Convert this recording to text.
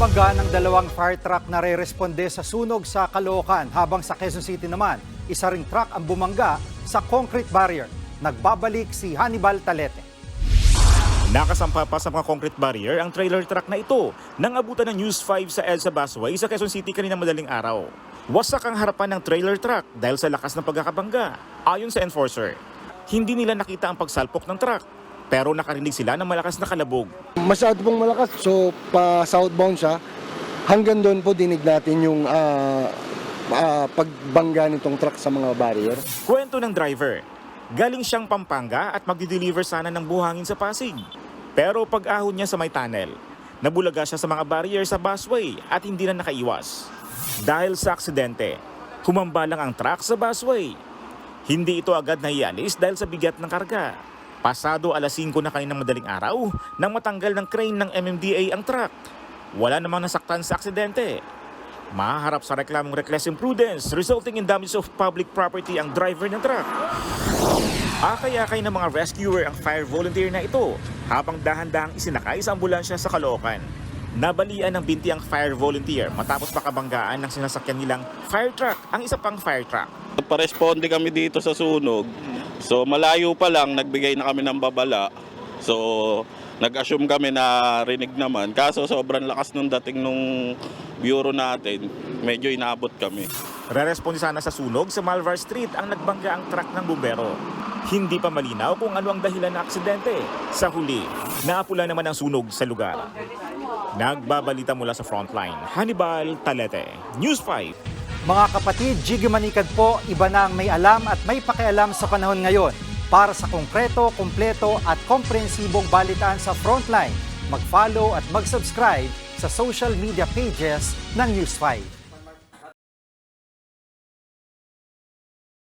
Nabangga ng dalawang fire truck na re-responde sa sunog sa Caloocan, habang sa Quezon City naman, isa ring truck ang bumangga sa concrete barrier. Nagbabalik si Hannibal Talete. Nakasampa pa sa mga concrete barrier ang trailer truck na ito nang abutan ng News 5 sa EDSA Busway sa Quezon City kanina madaling araw. Wasak ang harapan ng trailer truck dahil sa lakas ng pagkakabangga. Ayon sa enforcer, hindi nila nakita ang pagsalpok ng truck pero nakarinig sila ng malakas na kalabog. Masyado pong malakas, so pa southbound siya. Hanggang doon po dinig natin yung pagbangga nitong truck sa mga barrier. Kwento ng driver, galing siyang Pampanga at magdi-deliver sana ng buhangin sa Pasig. Pero pag-ahon niya sa may tunnel, nabulaga siya sa mga barrier sa busway at hindi na nakaiwas. Dahil sa aksidente, humamba lang ang truck sa busway. Hindi ito agad naialis dahil sa bigat ng karga. Pasado alas 5 na kaninang madaling araw nang matanggal ng crane ng MMDA ang truck. Wala namang nasaktan sa aksidente. Mahaharap sa reklamong reckless imprudence resulting in damage of public property ang driver ng truck. Akay-akay ng mga rescuer ang fire volunteer na ito habang dahan-dahang isinakay sa ambulansya sa Caloocan. Nabalian ng binti ang fire volunteer matapos makabanggaan ng sinasakyan nilang fire truck ang isa pang fire truck. Paresponde kami dito sa sunog. So malayo pa lang, nagbigay na kami ng babala. So nag-assume kami na rinig naman. Kaso sobrang lakas ng dating nung bureau natin, medyo inabot kami. Re-responde sana sa sunog sa Malvar Street ang nagbangga ang truck ng bumbero. Hindi pa malinaw kung ano ang dahilan ng aksidente. Sa huli, naapula naman ang sunog sa lugar. Nagbabalita mula sa frontline, Hannibal Talete, News 5. Mga kapatid, Jiggy Manikad po, iba na ang may alam at may pakialam sa panahon ngayon. Para sa konkreto, kumpleto at komprehensibong balitaan sa Frontline, mag-follow at mag-subscribe sa social media pages ng News 5.